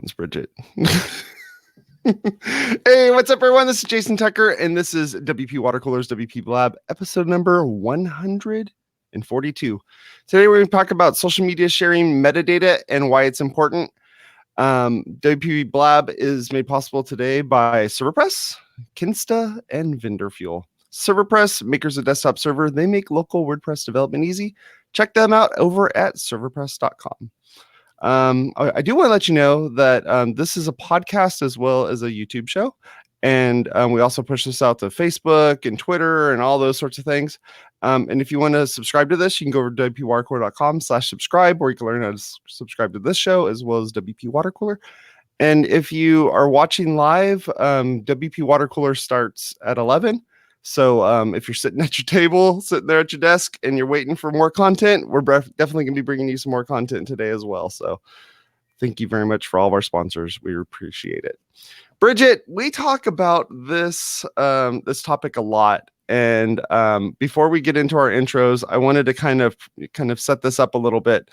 Thanks, Bridget. Hey, what's up, everyone? This is Jason Tucker, and this is WPwatercooler's WPblab episode number 142. Today, we're going to talk about social media sharing metadata and why it's important. WPblab is made possible today by ServerPress, Kinsta, and VendorFuel. ServerPress, makers of desktop server, they make local WordPress development easy. Check them out over at serverpress.com. I do want to let you know that this is a podcast as well as a YouTube show. And we also push this out to Facebook and Twitter and all those sorts of things. And if you want to subscribe to this, you can go over to WPwatercooler.com/subscribe, where you can learn how to subscribe to this show as well as WP Watercooler. And if you are watching live, WP Watercooler starts at 11. So if you're sitting at your table, sitting there at your desk, and you're waiting for more content, we're definitely going to be bringing you some more content today as well. So thank you very much for all of our sponsors. We appreciate it. Bridget, we talk about this topic a lot. And before we get into our intros, I wanted to kind of set this up a little bit.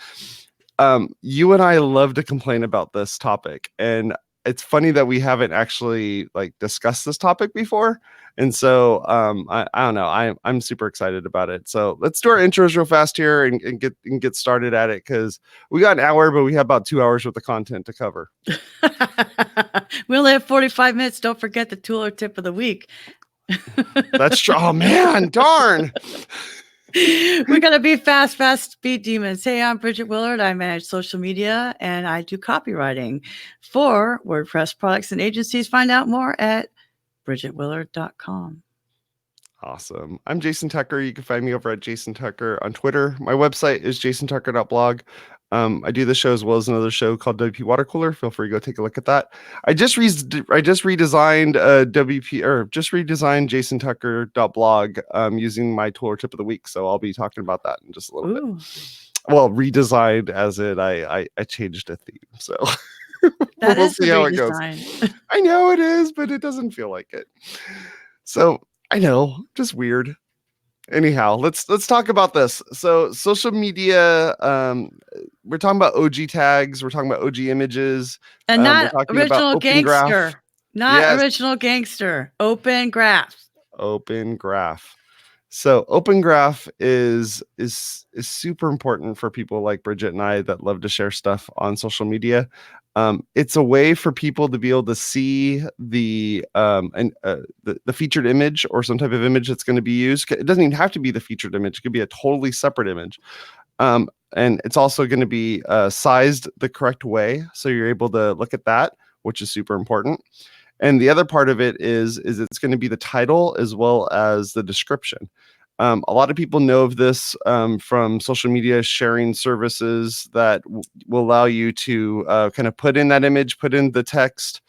You and I love to complain about this topic, and it's funny that we haven't actually discussed this topic before. And so I don't know. I'm super excited about it. So let's do our intros real fast here and get started at it, because we got an hour, but we have about 2 hours worth of content to cover. We only have 45 minutes. Don't forget the tool or tip of the week. That's true. Oh man, darn. We're going to be fast speed demons. Hey, I'm Bridget Willard. I manage social media and I do copywriting for WordPress products and agencies. Find out more at bridgetwillard.com. Awesome. I'm Jason Tucker. You can find me over at Jason Tucker on Twitter. My website is jasontucker.blog. I do this show as well as another show called WP Watercooler. Feel free to go take a look at that. I just redesigned jasontucker.blog using my tool or tip of the week. So I'll be talking about that in just a little bit. Well, redesigned as in I changed a theme. So that we'll is see how it goes. I know it is, but it doesn't feel like it. So I know, just weird. Anyhow, let's talk about this. So social media, we're talking about OG tags, we're talking about OG images, and not original gangster, original gangster, open graph. Open graph. So open graph is super important for people like Bridget and I that love to share stuff on social media. It's a way for people to be able to see the featured image or some type of image that's going to be used. It doesn't even have to be the featured image. It could be a totally separate image. And it's also going to be sized the correct way. So you're able to look at that, which is super important. And the other part of it is it's going to be the title as well as the description. A lot of people know of this from social media sharing services that will allow you to kind of put in that image, put in the text,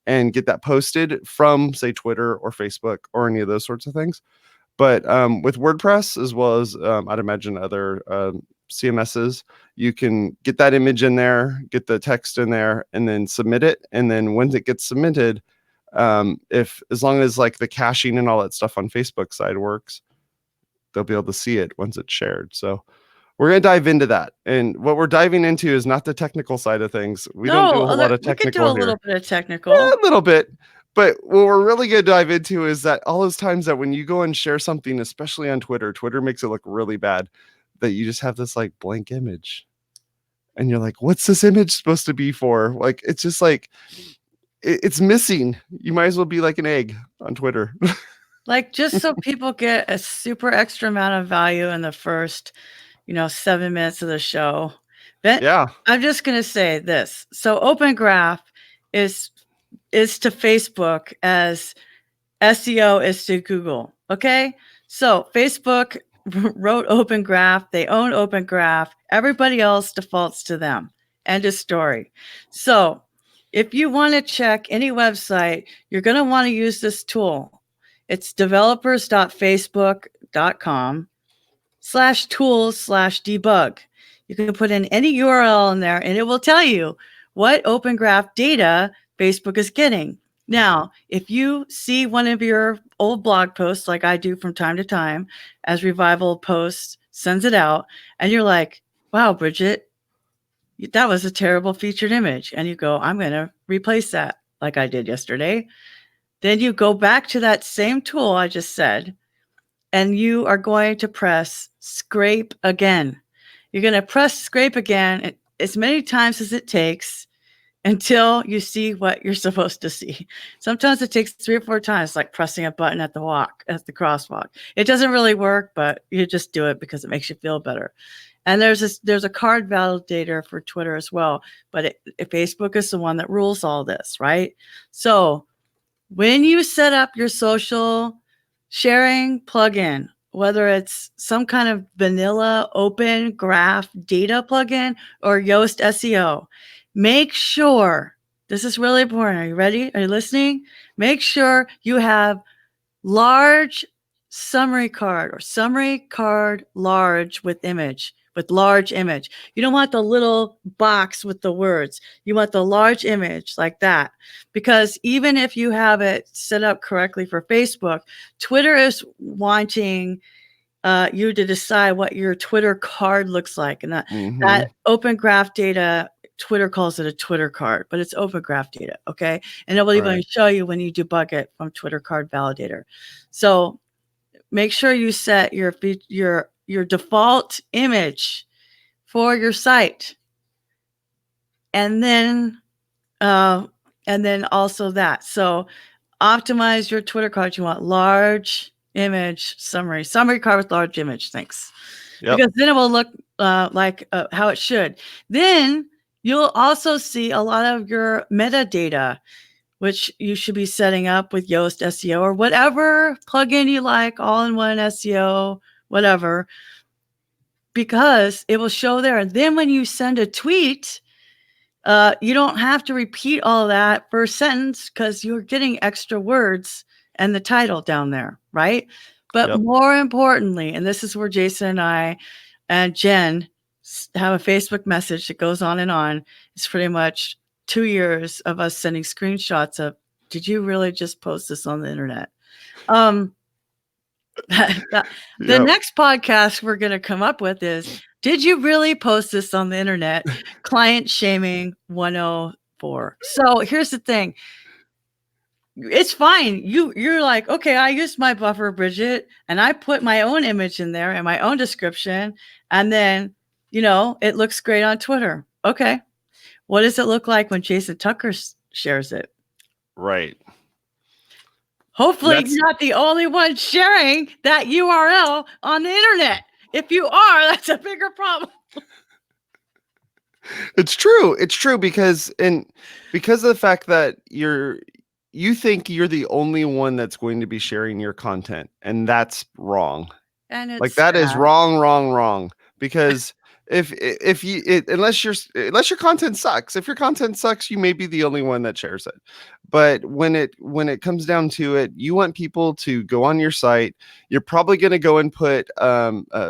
and get that posted from, say, Twitter or Facebook or any of those sorts of things. But with WordPress, as well as I'd imagine other CMSs, you can get that image in there, get the text in there, and then submit it. And then when it gets submitted, as long as the caching and all that stuff on Facebook side works, they'll be able to see it once it's shared. So we're going to dive into that. And what we're diving into is not the technical side of things. We don't do a lot of technical. We can do a little bit of technical. Yeah, a little bit. But what we're really going to dive into is that all those times that when you go and share something, especially on Twitter makes it look really bad, that you just have this blank image. And you're like, what's this image supposed to be for? It's just it's missing. You might as well be like an egg on Twitter. Just so people get a super extra amount of value in the first, 7 minutes of the show. But yeah. I'm just going to say this. So Open Graph is to Facebook as SEO is to Google. Okay. So Facebook wrote Open Graph. They own Open Graph. Everybody else defaults to them. End of story. So if you want to check any website, you're going to want to use this tool. It's developers.facebook.com/tools/debug. You can put in any URL in there and it will tell you what Open Graph data Facebook is getting. Now, if you see one of your old blog posts, like I do from time to time, as Revival Posts sends it out, and you're like, wow, Bridget, that was a terrible featured image. And you go, I'm going to replace that like I did yesterday. Then you go back to that same tool I just said, and you are going to press scrape again. You're going to press scrape again as many times as it takes until you see what you're supposed to see. Sometimes it takes 3 or 4 times, like pressing a button at the crosswalk. It doesn't really work, but you just do it because it makes you feel better. And there's a card validator for Twitter as well, but Facebook is the one that rules all this, right? So when you set up your social sharing plugin, whether it's some kind of vanilla open graph data plugin or Yoast SEO, make sure, this is really important. Are you ready? Are you listening? Make sure you have large summary card or summary card large with large image. You don't want the little box with the words. You want the large image like that. Because even if you have it set up correctly for Facebook, Twitter is wanting you to decide what your Twitter card looks like. And that open graph data, Twitter calls it a Twitter card, but it's open graph data, okay? And it will even show you when you debug it from Twitter Card Validator. So make sure you set your default image for your site, and then also that. So optimize your Twitter card. You want large image summary card with large image. Thanks. Yep. Because then it will look like how it should. Then you'll also see a lot of your metadata, which you should be setting up with Yoast SEO or whatever plugin you like, all-in-one SEO, whatever, because it will show there. And then when you send a tweet, you don't have to repeat all of that first sentence because you're getting extra words and the title down there, right? But more importantly, and this is where Jason and I and Jen have a Facebook message that goes on and on. It's pretty much 2 years of us sending screenshots of, did you really just post this on the internet? The next podcast we're going to come up with is, did you really post this on the internet? Client shaming 104. So here's the thing. It's fine. You're like, okay, I used my buffer, Bridget, and I put my own image in there and my own description. And then, it looks great on Twitter. Okay. What does it look like when Jason Tucker shares it? Right. Hopefully you're not the only one sharing that URL on the internet. If you are, that's a bigger problem. It's true. It's true because of the fact that you think you're the only one that's going to be sharing your content, and that's wrong. And it's like that is wrong. Because unless your content sucks, if your content sucks, you may be the only one that shares it. But when it comes down to it, you want people to go on your site. You're probably going to go and put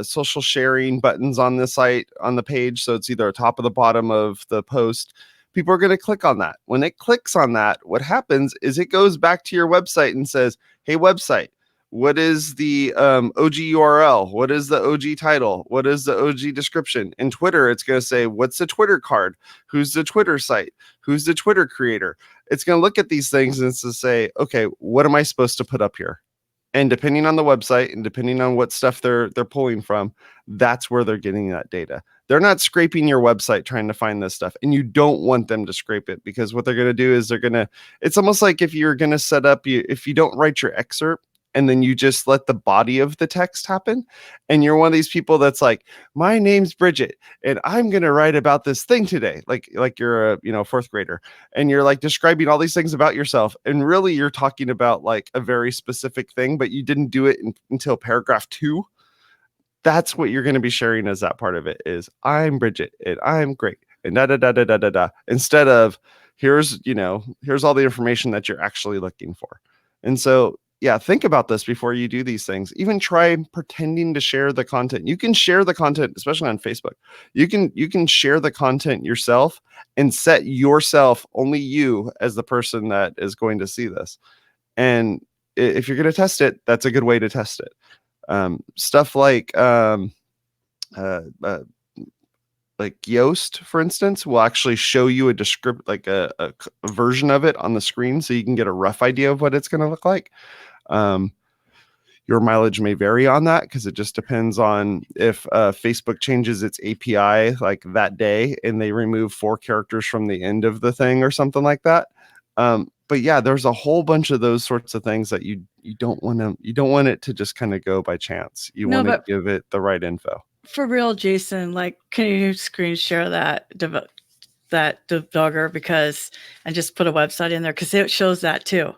social sharing buttons on the site, on the page, so it's either top or the bottom of the post. People are going to click on that. When it clicks on that, what happens is it goes back to your website and says, hey, website, what is the OG URL? What is the OG title? What is the OG description? In Twitter, it's going to say, what's the Twitter card? Who's the Twitter site? Who's the Twitter creator? It's going to look at these things and it's to say, okay, what am I supposed to put up here? And depending on the website and depending on what stuff they're pulling from, that's where they're getting that data. They're not scraping your website trying to find this stuff, and you don't want them to scrape it, because what they're going to do is it's almost like if you're going to set up, if you don't write your excerpt and then you just let the body of the text happen, and you're one of these people that's like, my name's Bridget and I'm going to write about this thing today. Like you're a fourth grader and you're like describing all these things about yourself, and really you're talking about like a very specific thing, but you didn't do it until paragraph 2. That's what you're going to be sharing as that part of it is, I'm Bridget and I'm great and da da da da da da da, instead of here's all the information that you're actually looking for. And so think about this before you do these things. Even try pretending to share the content. You can share the content, especially on Facebook. You can share the content yourself and set yourself, only you, as the person that is going to see this. And if you're going to test it, that's a good way to test it. Stuff like like Yoast, for instance, will actually show you a descript like a version of it on the screen, so you can get a rough idea of what it's going to look like. Your mileage may vary on that because it just depends on if Facebook changes its API like that day and they remove 4 characters from the end of the thing or something like that. But yeah, there's a whole bunch of those sorts of things that you don't want it to just kind of go by chance. You No, want to but give it the right info. for real, Jason, like, can you screen share that debugger and just put a website in there, because it shows that too,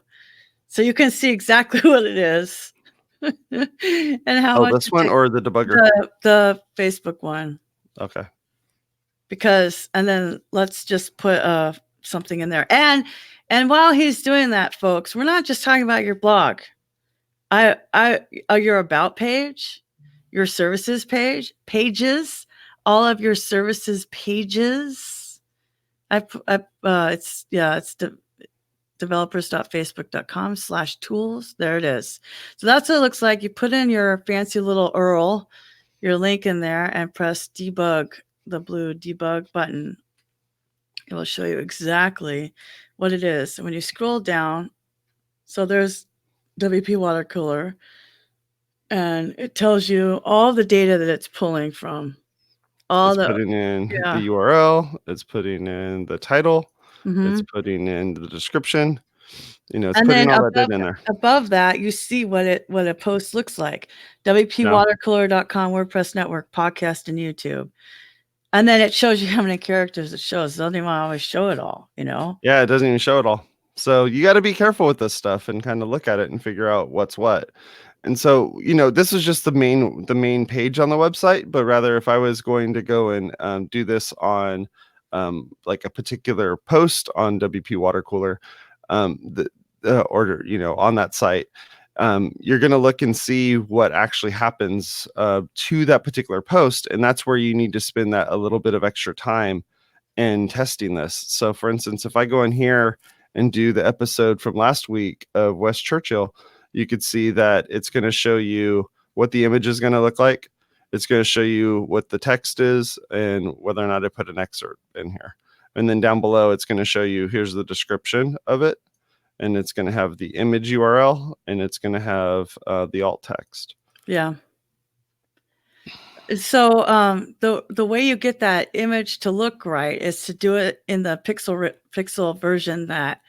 so you can see exactly what it is and how much This one or the debugger? The Facebook one. Okay. And then let's just put something in there. And while he's doing that, folks, we're not just talking about your blog. Your about page, your services pages, all of your services pages. It's developers.facebook.com/tools. There it is. So that's what it looks like. You put in your fancy little URL, your link in there, and press debug, the blue debug button. It will show you exactly what it is. And when you scroll down, so there's WPwatercooler, and it tells you all the data that it's pulling from. Putting in the URL, it's putting in the title, it's putting in the description, it's putting all that data in there. Above that, you see what a post looks like. WPwatercooler.com, WordPress Network, podcast, and YouTube. And then it shows you how many characters it shows. It doesn't even always show it all, Yeah, it doesn't even show it all. So you got to be careful with this stuff and kind of look at it and figure out what's what. And so, this is just the main page on the website, but rather if I was going to go and do this on like a particular post on WP Watercooler, or on that site, you're going to look and see what actually happens to that particular post, and that's where you need to spend that a little bit of extra time in testing this. So, for instance, if I go in here and do the episode from last week of West Churchill, you could see that it's going to show you what the image is going to look like. It's going to show you what the text is and whether or not I put an excerpt in here. And then down below, it's going to show you, here's the description of it. And it's going to have the image URL, and it's going to have the alt text. Yeah. So the way you get that image to look right is to do it in the pixel version that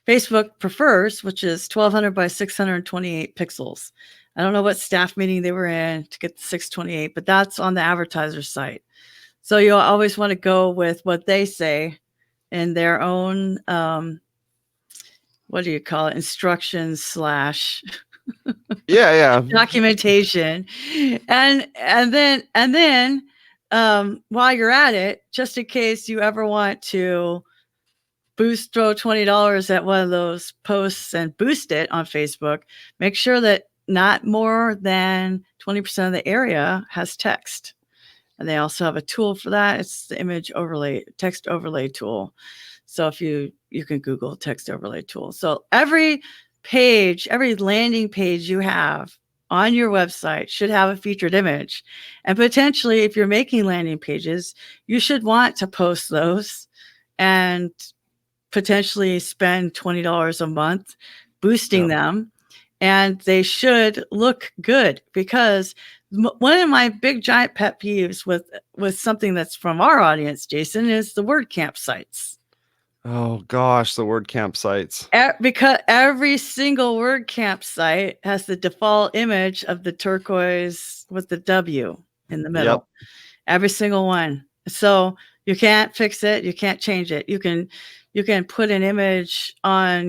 Facebook prefers, which is 1200 by 628 pixels. I don't know what staff meeting they were in to get the 628, but that's on the advertiser site. So you'll always want to go with what they say in their own, what do you call it? Instructions / documentation. And then while you're at it, just in case you ever want to throw $20 at one of those posts and boost it on Facebook, make sure that not more than 20% of the area has text. And they also have a tool for that. It's the text overlay tool. So if you can Google text overlay tool. So every landing page you have on your website should have a featured image. And potentially, if you're making landing pages, you should want to post those and potentially spend $20 a month boosting them. And they should look good, because one of my big giant pet peeves with something that's from our audience, Jason, is the WordCamp sites. Oh gosh, the WordCamp sites. Because every single WordCamp site has the default image of the turquoise with the W in the middle. Yep. Every single one. So you can't fix it. You can't change it. You can put an image on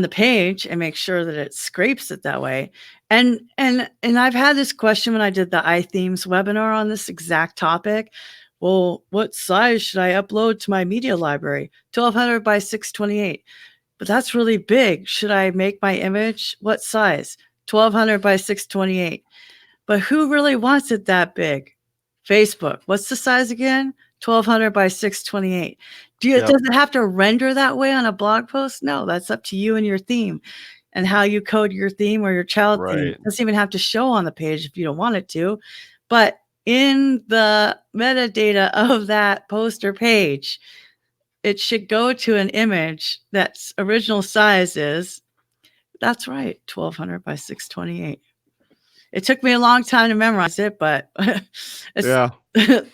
the page and make sure that it scrapes it that way. And I've had this question when I did the iThemes webinar on this exact topic. Well, what size should I upload to my media library? 1200 by 628. But that's really big. Should I make my image? What size? 1200 by 628. But who really wants it that big? Facebook. What's the size again? 1200 by 628. Does it have to render that way on a blog post? No, that's up to you and your theme and how you code your theme or your child theme. It doesn't even have to show on the page if you don't want it to. But in the metadata of that poster page, it should go to an image that's original size is, that's right, 1200 by 628. It took me a long time to memorize it, but Yeah.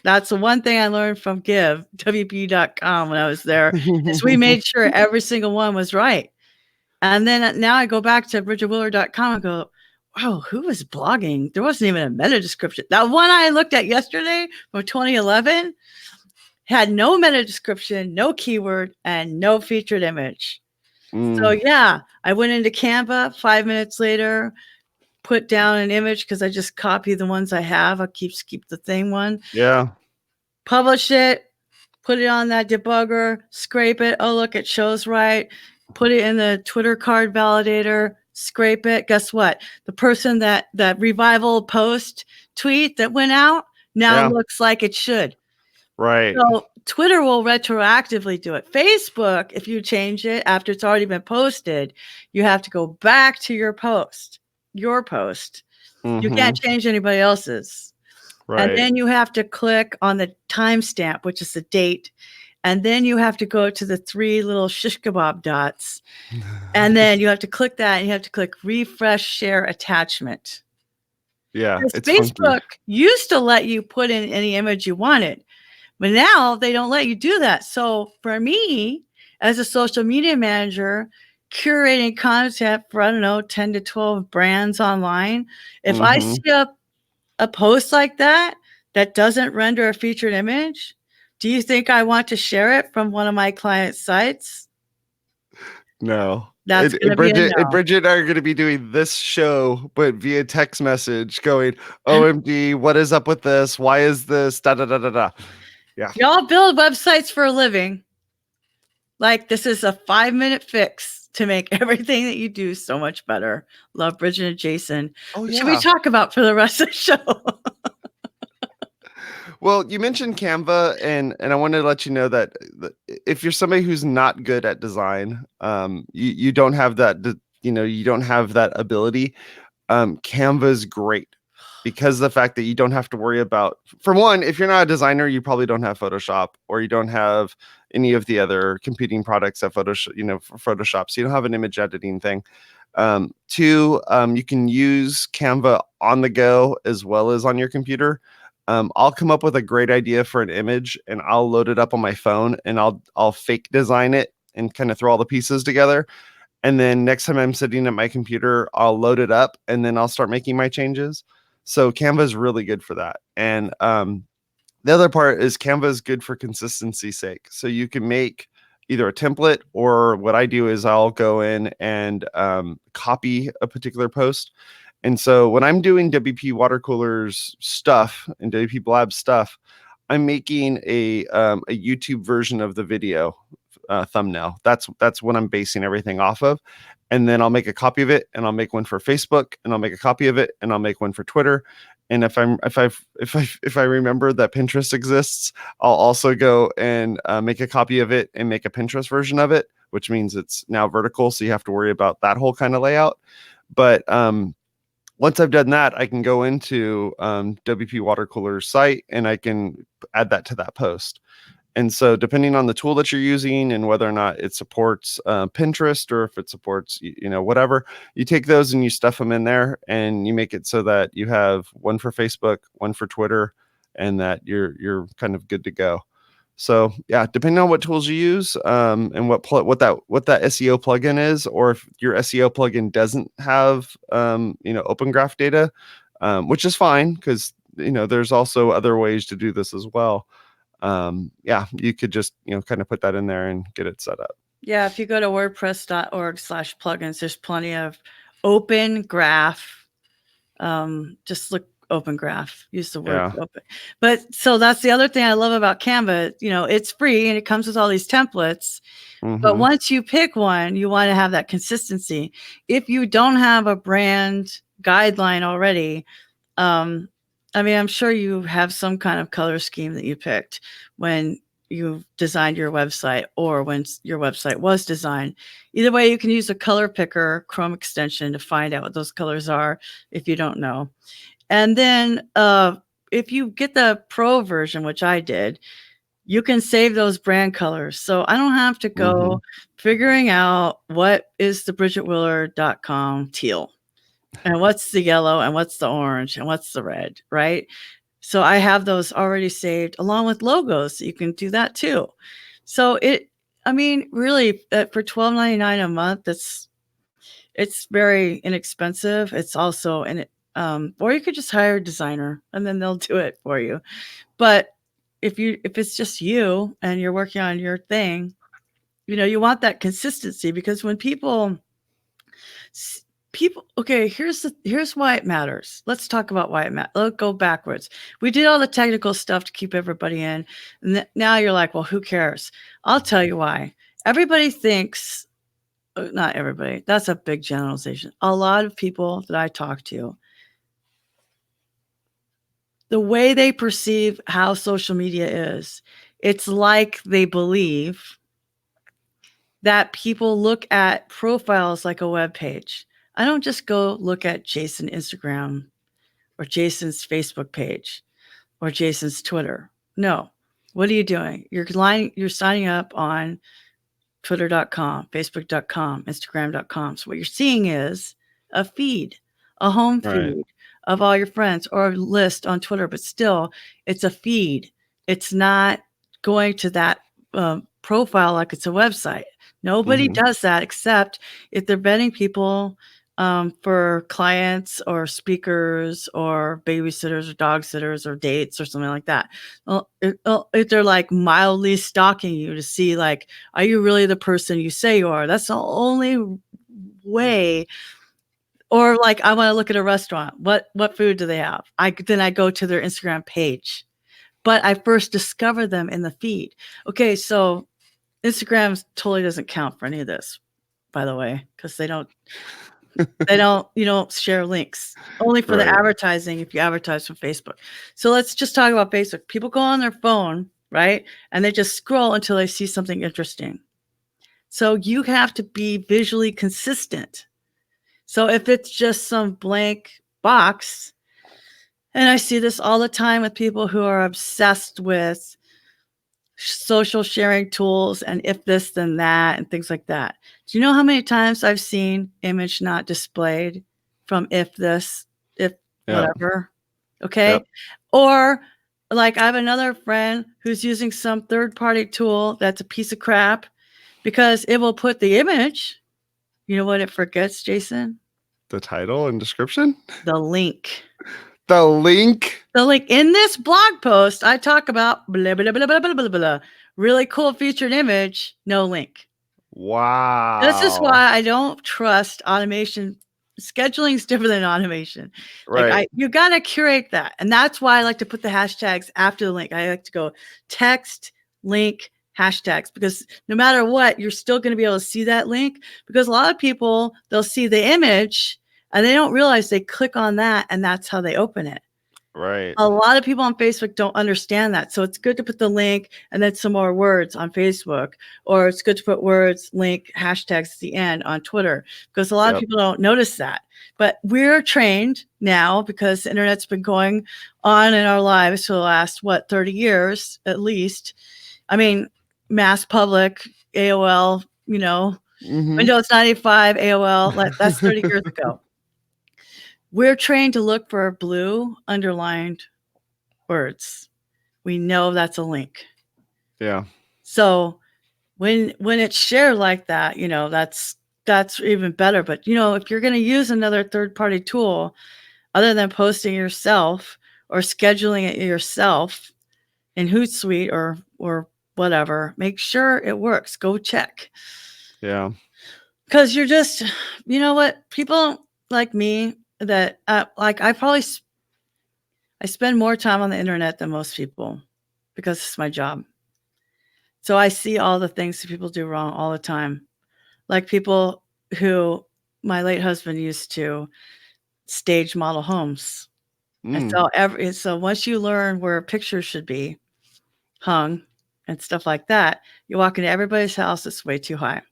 that's the one thing I learned from WP.com when I was there, is we made sure every single one was right. And then now I go back to bridgetwheeler.com and go, wow, who was blogging? There wasn't even a meta description. That one I looked at yesterday from 2011 had no meta description, no keyword, and no featured image. So yeah, I went into Canva 5 minutes later, put down an image because I just copy the ones I have. I'll keep the thing one. Yeah. Publish it, put it on that debugger, scrape it. Oh, look, it shows right. Put it in the Twitter card validator, scrape it. Guess what? The person that revival post tweet that went out now looks like it should. Right. So Twitter will retroactively do it. Facebook, if you change it after it's already been posted, you have to go back to your post. You can't change anybody else's. Right. And then you have to click on the timestamp, which is the date. And then you have to go to the 3 little shish kebab dots. And then you have to click that, and you have to click refresh share attachment. Yeah. It's Facebook funky. used to let you put in any image you wanted, but now they don't let you do that. So for me, as a social media manager, curating content for, I don't know, 10 to 12 brands online, if I see a post like that doesn't render a featured image, do you think I want to share it from one of my client sites? No. That's going to be a no. And Bridget and I are going to be doing this show, but via text message going, OMG, what is up with this? Why is this? Da, da, da, da, da. Yeah. Y'all build websites for a living. Like, this is a 5-minute fix to make everything that you do so much better. Love Bridget and Jason. Oh, What yeah. should we talk about for the rest of the show? Well, you mentioned Canva, and I wanted to let you know that if you're somebody who's not good at design, you don't have that, you don't have that ability. Canva is great because of the fact that you don't have to worry about, for one, if you're not a designer, you probably don't have Photoshop, or you don't have any of the other competing products that Photoshop, for Photoshop. So you don't have an image editing thing. 2, you can use Canva on the go as well as on your computer. I'll come up with a great idea for an image, and I'll load it up on my phone, and I'll fake design it and kind of throw all the pieces together. And then next time I'm sitting at my computer, I'll load it up, and then I'll start making my changes. So Canva is really good for that. And the other part is Canva is good for consistency's sake. So you can make either a template, or what I do is I'll go in and copy a particular post. And so when I'm doing WPwatercooler's stuff and WPblab stuff, I'm making a YouTube version of the video thumbnail. That's what I'm basing everything off of. And then I'll make a copy of it, and I'll make one for Facebook, and I'll make a copy of it, and I'll make one for Twitter. And if I remember that Pinterest exists, I'll also go and make a copy of it and make a Pinterest version of it, which means it's now vertical, so you have to worry about that whole kind of layout. But once I've done that, I can go into WPwatercooler's site, and I can add that to that post. And so depending on the tool that you're using and whether or not it supports Pinterest, or if it supports, whatever, you take those and you stuff them in there, and you make it so that you have one for Facebook, one for Twitter, and that you're kind of good to go. So yeah, depending on what tools you use, and what that SEO plugin is, or if your SEO plugin doesn't have Open Graph data, which is fine, because there's also other ways to do this as well. You could just kind of put that in there and get it set up. Yeah, if you go to wordpress.org/plugins, there's plenty of Open Graph. Just look Open Graph, use the word open. But so that's the other thing I love about Canva. It's free, and it comes with all these templates. But once you pick one, you want to have that consistency. If you don't have a brand guideline already, I'm sure you have some kind of color scheme that you picked when you designed your website, or when your website was designed. Either way, you can use a color picker Chrome extension to find out what those colors are if you don't know. And then if you get the pro version, which I did, you can save those brand colors. So I don't have to go figuring out what is the BridgetWheeler.com teal and what's the yellow and what's the orange and what's the red, right? So I have those already saved along with logos. So you can do that too. So really for $12.99 a month, it's very inexpensive. It's also or you could just hire a designer and then they'll do it for you. But if it's just you and you're working on your thing, you want that consistency, because when people, okay, here's why it matters. Let's talk about why it matters. Let's go backwards. We did all the technical stuff to keep everybody in. And now you're like, well, who cares? I'll tell you why. Everybody thinks, not everybody, that's a big generalization. A lot of people that I talk to, the way they perceive how social media is, it's like they believe that people look at profiles like a web page. I don't just go look at Jason's Instagram or Jason's Facebook page or Jason's Twitter. No. What are you doing? You're signing up on Twitter.com, Facebook.com, Instagram.com. So what you're seeing is a feed, a home feed of all your friends, or a list on Twitter, but still it's a feed. It's not going to that profile like it's a website. Nobody does that except if they're vetting people for clients or speakers or babysitters or dog sitters or dates or something like that. Well, if they're like mildly stalking you to see, like, are you really the person you say you are? That's the only way. Or like, I want to look at a restaurant. What food do they have? Then I go to their Instagram page, but I first discover them in the feed. Okay, so Instagram totally doesn't count for any of this, by the way, because you don't share links, only for the advertising if you advertise from Facebook. So let's just talk about Facebook. People go on their phone, right? And they just scroll until they see something interesting. So you have to be visually consistent. So if it's just some blank box, and I see this all the time with people who are obsessed with social sharing tools and if this then that and things like that. Do you know how many times I've seen image not displayed from if this, if whatever? Okay. Yep. Or like I have another friend who's using some third-party tool that's a piece of crap because it will put the image. You know what it forgets, Jason? The title and description? The link. The link? The link. In this blog post, I talk about blah, blah, blah, blah, blah, blah, blah. Really cool featured image, no link. Wow. This is why I don't trust automation. Scheduling is different than automation. Like you got to curate that. And that's why I like to put the hashtags after the link. I like to go text, link, hashtags, because no matter what, you're still going to be able to see that link, because a lot of people, they'll see the image and they don't realize they click on that and that's how they open it. Right. A lot of people on Facebook don't understand that. So it's good to put the link and then some more words on Facebook, or it's good to put words, link, hashtags at the end on Twitter, because a lot of people don't notice that. But we're trained now, because the internet's been going on in our lives for the last, 30 years at least. I mean, Mass Public, AOL, Windows 95, AOL, that's 30 years ago. We're trained to look for blue underlined words. We know that's a link. Yeah. So when it's shared like that, that's even better. But if you're going to use another third-party tool other than posting yourself or scheduling it yourself in Hootsuite or whatever, make sure it works. Go check. Yeah. Because you're just, people like me that I spend more time on the internet than most people because it's my job. So I see all the things that people do wrong all the time. Like people who my late husband used to stage model homes. And so once you learn where pictures should be hung and stuff like that, you walk into everybody's house, it's way too high.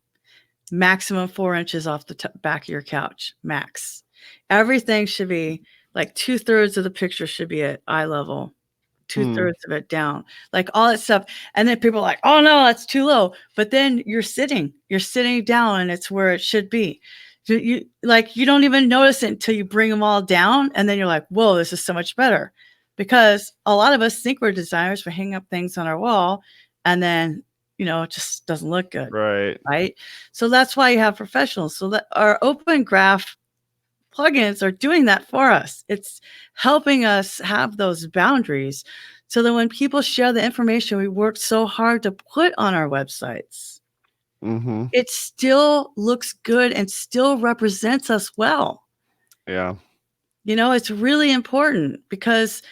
Maximum 4 inches off the back of your couch, max. Everything should be like 2/3 of the picture should be at eye level, 2/3 of it down, like all that stuff. And then people are like, oh no, that's too low. But then you're sitting down and it's where it should be. You don't even notice it until you bring them all down. And then you're like, whoa, this is so much better. Because a lot of us think we're designers for hanging up things on our wall. And then, it just doesn't look good. Right. So that's why you have professionals. So that our Open Graph plugins are doing that for us. It's helping us have those boundaries so that when people share the information we worked so hard to put on our websites, it still looks good and still represents us well. Yeah. It's really important because,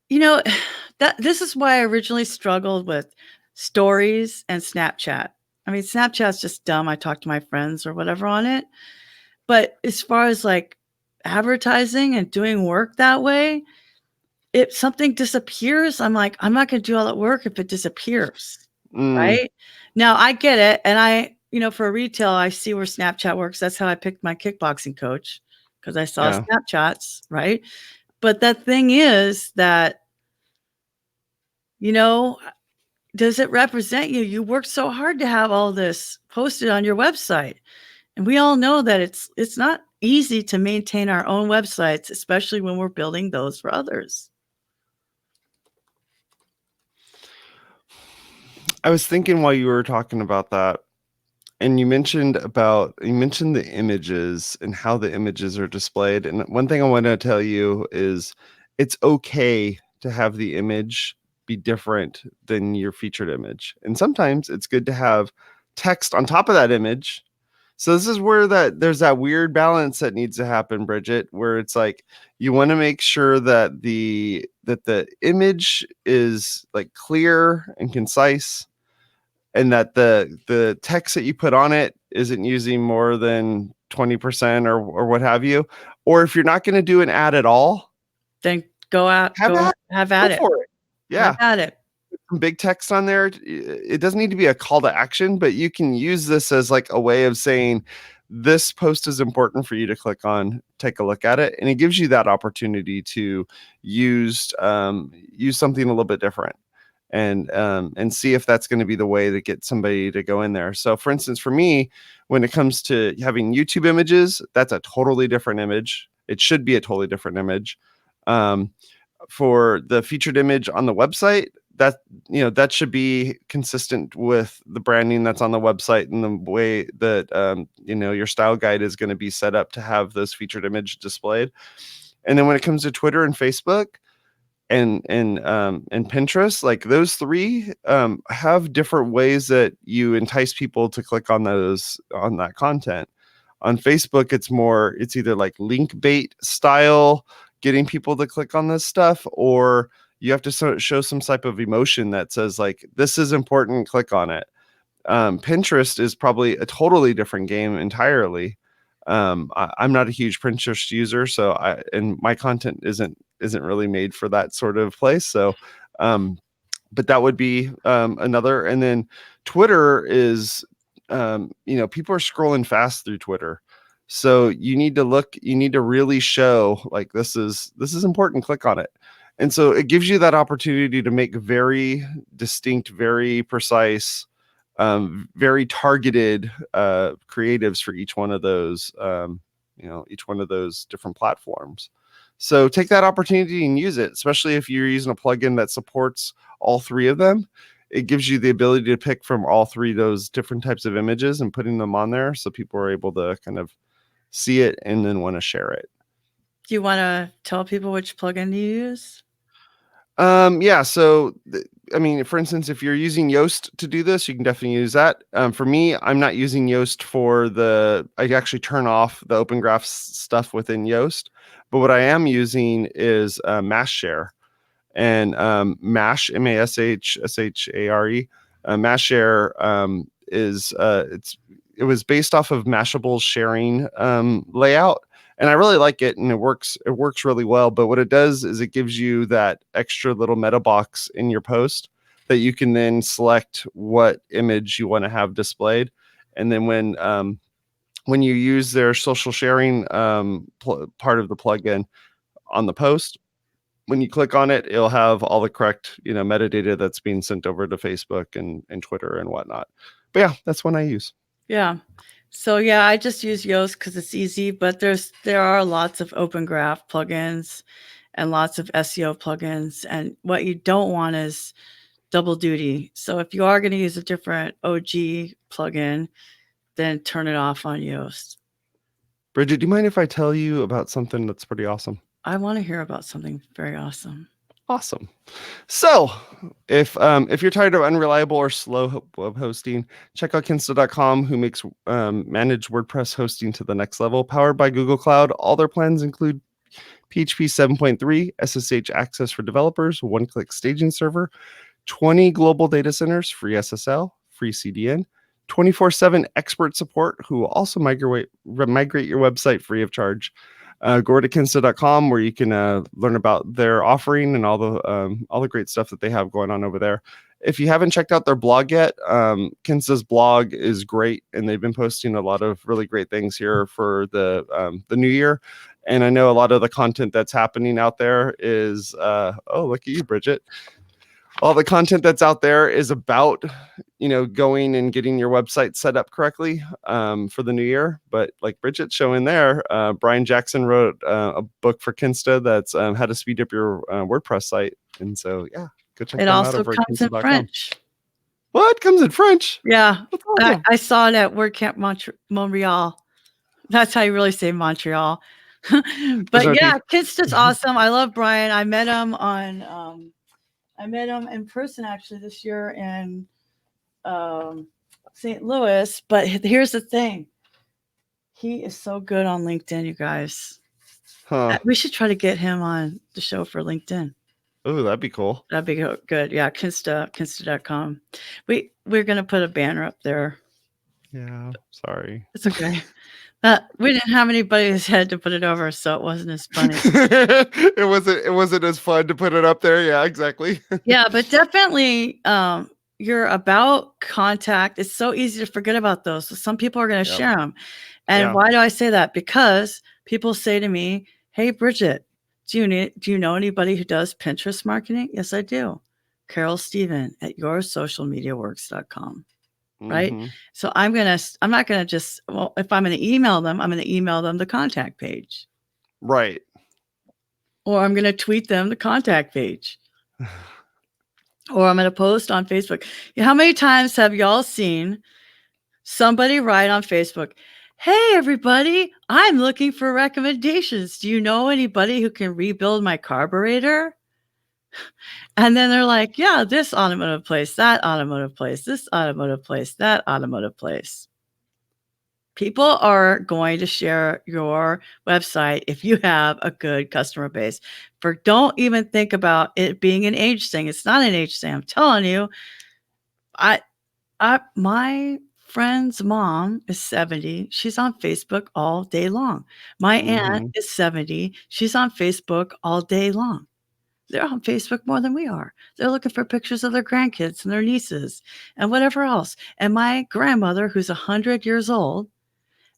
that this is why I originally struggled with stories and Snapchat. I mean, Snapchat's just dumb. I talk to my friends or whatever on it. But as far as like advertising and doing work that way, if something disappears, I'm like, I'm not going to do all that work if it disappears. Right now, I get it. And I, for retail, I see where Snapchat works. That's how I picked my kickboxing coach, because I saw Snapchats. Right. But the thing is that, does it represent you? You worked so hard to have all this posted on your website. And we all know that it's not easy to maintain our own websites, especially when we're building those for others. I was thinking while you were talking about that, and you mentioned the images and how the images are displayed. And one thing I want to tell you is it's okay to have the image be different than your featured image. And sometimes it's good to have text on top of that image. So this is where there's that weird balance that needs to happen, Bridget, where it's like you want to make sure that the image is like clear and concise, and that the text that you put on it isn't using more than 20% or what have you. Or if you're not going to do an ad at all, then have at it. Yeah. Have at it. Some big text on there. It doesn't need to be a call to action, but you can use this as like a way of saying this post is important for you to click on, take a look at it. And it gives you that opportunity to use something a little bit different and see if that's going to be the way to get somebody to go in there. So for instance, for me, when it comes to having YouTube images, that's a totally different image. It should be a totally different image. For the featured image on the website, that should be consistent with the branding that's on the website and the way that your style guide is going to be set up to have those featured image displayed. And then when it comes to Twitter and Facebook and Pinterest, like those three have different ways that you entice people to click on that content. On Facebook, it's either like link bait style, getting people to click on this stuff, or you have to show some type of emotion that says like, this is important, click on it. Pinterest is probably a totally different game entirely. I'm not a huge Pinterest user, and my content isn't really made for that sort of place. So, but that would be another. And then Twitter is, people are scrolling fast through Twitter. So you need to really show like, this is important, click on it. And so it gives you that opportunity to make very distinct, very precise, very targeted creatives for each one of those, different platforms. So take that opportunity and use it, especially if you're using a plugin that supports all three of them. It gives you the ability to pick from all three of those different types of images and putting them on there so people are able to kind of see it and then want to share it. Do you want to tell people which plugin you use? Yeah. So, for instance, if you're using Yoast to do this, you can definitely use that. For me, I'm not using Yoast I actually turn off the Open Graph stuff within Yoast, but what I am using is Mash Share. And Mash, Mashshare, Mash Share it was based off of Mashable's sharing layout. And I really like it, and it works really well. But what it does is it gives you that extra little meta box in your post that you can then select what image you want to have displayed. And then when you use their social sharing part of the plugin, on the post. When you click on it, it'll have all the correct, metadata that's being sent over to Facebook and Twitter and whatnot. But yeah, that's one I use. Yeah. So yeah, I just use Yoast because it's easy, but there are lots of Open Graph plugins and lots of SEO plugins. And what you don't want is double duty. So if you are going to use a different OG plugin, then turn it off on Yoast. Bridget, do you mind if I tell you about something that's pretty awesome? I want to hear about something very awesome. Awesome. So if you're tired of unreliable or slow web hosting, check out Kinsta.com, who makes managed WordPress hosting to the next level. Powered by Google Cloud, all their plans include PHP 7.3, SSH access for developers, one-click staging server, 20 global data centers, free SSL, free CDN, 24/7 expert support, who will also migrate your website free of charge. Go to Kinsta.com, where you can learn about their offering and all the great stuff that they have going on over there. If you haven't checked out their blog yet, Kinsta's blog is great, and they've been posting a lot of really great things here for the new year. And I know a lot of the content that's happening out there is look at you, Bridget. All the content that's out there is about, going and getting your website set up correctly for the new year. But like Bridget's showing there, Brian Jackson wrote a book for Kinsta that's how to speed up your WordPress site. And so, yeah, go check It them out also over at comes in Kinsta.com. French. What? Comes in French? Yeah. Awesome. I saw it at WordCamp Montreal. That's how you really say Montreal. But yeah, Kinsta's awesome. I love Brian. I met him in person actually this year in St. Louis. But here's the thing. He is so good on LinkedIn, you guys. Huh. We should try to get him on the show for LinkedIn. Oh, that'd be cool. That'd be good. Yeah, Kinsta.com. We're going to put a banner up there. Yeah, sorry. It's okay. We didn't have anybody who's had to put it over, so it wasn't as funny. It wasn't as fun to put it up there. Yeah, exactly. Yeah, but definitely your about contact. It's so easy to forget about those. So some people are going to share them. And why do I say that? Because people say to me, "Hey, Bridget, do you know anybody who does Pinterest marketing?" Yes, I do. Carol Steven at yoursocialmediaworks.com. Right. Mm-hmm. So I'm not going to just, if I'm going to email them, I'm going to email them the contact page. Right. Or I'm going to tweet them the contact page. Or I'm going to post on Facebook. How many times have y'all seen somebody write on Facebook, "Hey, everybody, I'm looking for recommendations. Do you know anybody who can rebuild my carburetor?" And then they're like, "Yeah, this automotive place, that automotive place, this automotive place, that automotive place." People are going to share your website if you have a good customer base. Don't even think about it being an age thing. It's not an age thing. I'm telling you, my friend's mom is 70. She's on Facebook all day long. My aunt is 70. She's on Facebook all day long. They're on Facebook more than we are. They're looking for pictures of their grandkids and their nieces and whatever else. And my grandmother, who's 100 years old,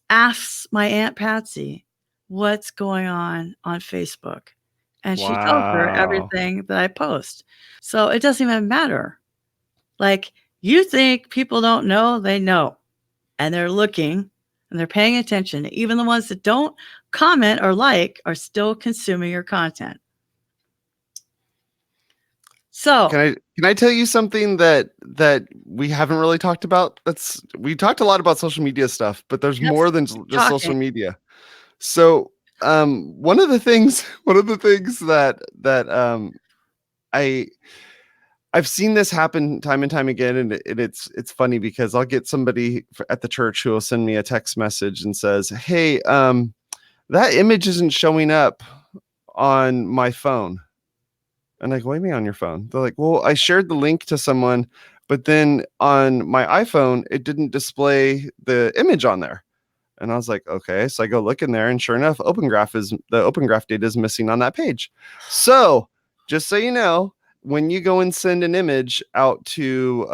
asks my Aunt Patsy what's going on Facebook. And she tells her everything that I post. So it doesn't even matter. Like, you think people don't know, they know. And they're looking and they're paying attention. Even the ones that don't comment or like are still consuming your content. So can I tell you something that we haven't really talked about? We talked a lot about social media stuff, but there's more than just social media. So one of the things that I've seen this happen time and time again, and it's funny because I'll get somebody at the church who will send me a text message and says, "Hey, that image isn't showing up on my phone." And I go, "What do you mean on your phone?" They're like, "Well, I shared the link to someone, but then on my iPhone, it didn't display the image on there." And I was like, "Okay." So I go look in there, and sure enough, the Open Graph data is missing on that page. So just so you know, when you go and send an image out to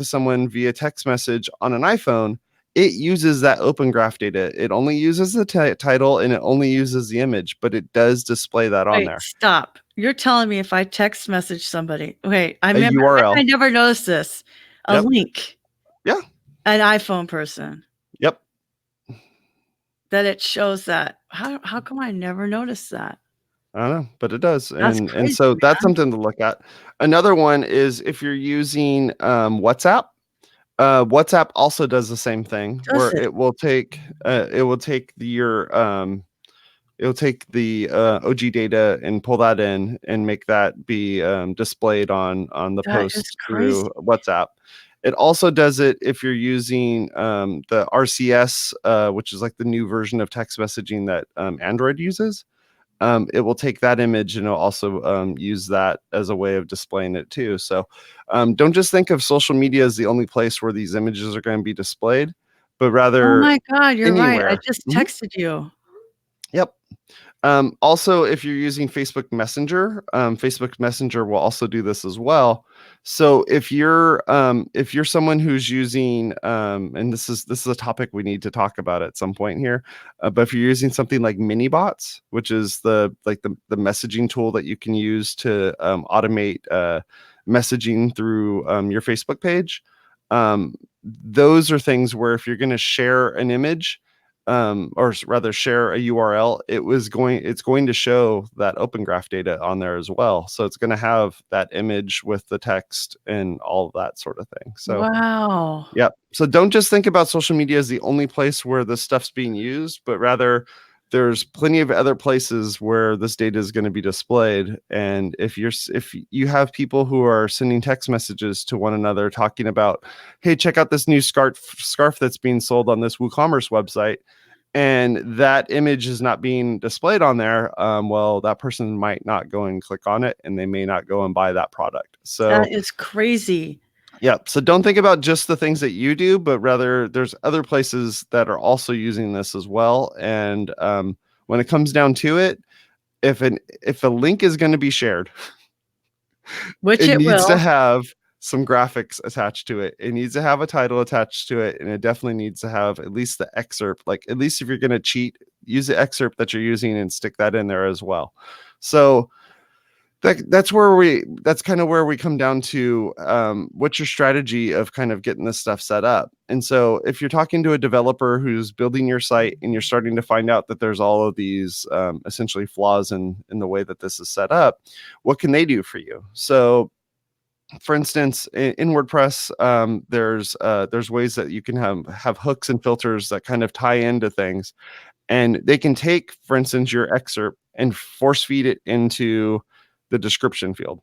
someone via text message on an iPhone, it uses that Open Graph data. It only uses the title and it only uses the image, but it does display that on Wait, there. stop. You're telling me if I text message somebody, wait, I A remember, URL. I never noticed this. A Yep. link, Yeah. an iPhone person, Yep. that it shows that. How come I never noticed that? I don't know, but it does. That's And crazy, so that's man. something to look at. Another one is if you're using WhatsApp. WhatsApp also does the same thing Does where it? it will take it'll take the OG data and pull that in and make that be displayed on the That is post crazy. through WhatsApp. It also does it if you're using the RCS, which is like the new version of text messaging that Android uses. It will take that image and it'll also use that as a way of displaying it too. So don't just think of social media as the only place where these images are going to be displayed, but Oh rather my God, you're right. I anywhere. just Mhm. texted you. Yep. Also, if you're using Facebook Messenger will also do this as well. So if you're someone who's using and this is a topic we need to talk about at some point here, but if you're using something like mini bots, which is the messaging tool that you can use to automate messaging through your Facebook page, those are things where if you're going to share an image rather share a URL, it's going to show that Open Graph data on there as well. So it's going to have that image with the text and all of that sort of thing. So Wow. yeah. So don't just think about social media as the only place where this stuff's being used, but rather there's plenty of other places where this data is going to be displayed. And if you have people who are sending text messages to one another talking about, hey, check out this new scarf that's being sold on this WooCommerce website, and that image is not being displayed on there, well, that person might not go and click on it, and they may not go and buy that product. So That is crazy. yeah. So don't think about just the things that you do, but rather there's other places that are also using this as well. And when it comes down to it, if a link is going to be shared, Which it it needs to will. have some graphics attached to it. It needs to have a title attached to it, and it definitely needs to have at least the excerpt. Like at least if you're going to cheat, use the excerpt that you're using and stick that in there as well. So that's kind of where we come down to what's your strategy of kind of getting this stuff set up. And so if you're talking to a developer who's building your site and you're starting to find out that there's all of these essentially flaws in the way that this is set up, what can they do for you? So for instance, in WordPress, there's ways that you can have hooks and filters that kind of tie into things, and they can take, for instance, your excerpt and force feed it into the description field.